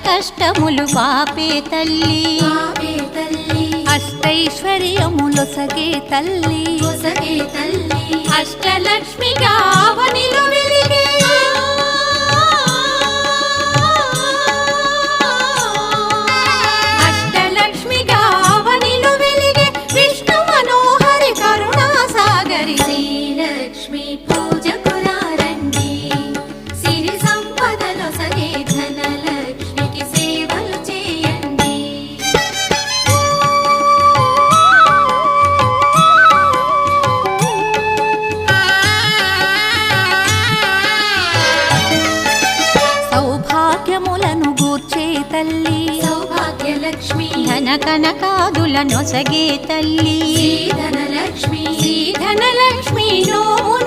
కష్టములు పాపే తల్లి అష్టైశ్వర్యములొసగే తల్లి అష్టలక్ష్మిగా అవనిలో వెలిగే అష్టలక్ష్మిగా అవనిలో వెలిగే విష్ణు మనోహరి కరుణా సాగరి శ్రీలక్ష్మి పూజకు రండి సిరి సంపదలో సగే ధనలక్ష్మికి సేవలు చేయండి సౌభాగ్యములను గూర్చే తల్లి సౌభాగ్యలక్ష్మి ధన కనకాదుల నొసగే తల్లి ధనలక్ష్మి ధనలక్ష్మి నోము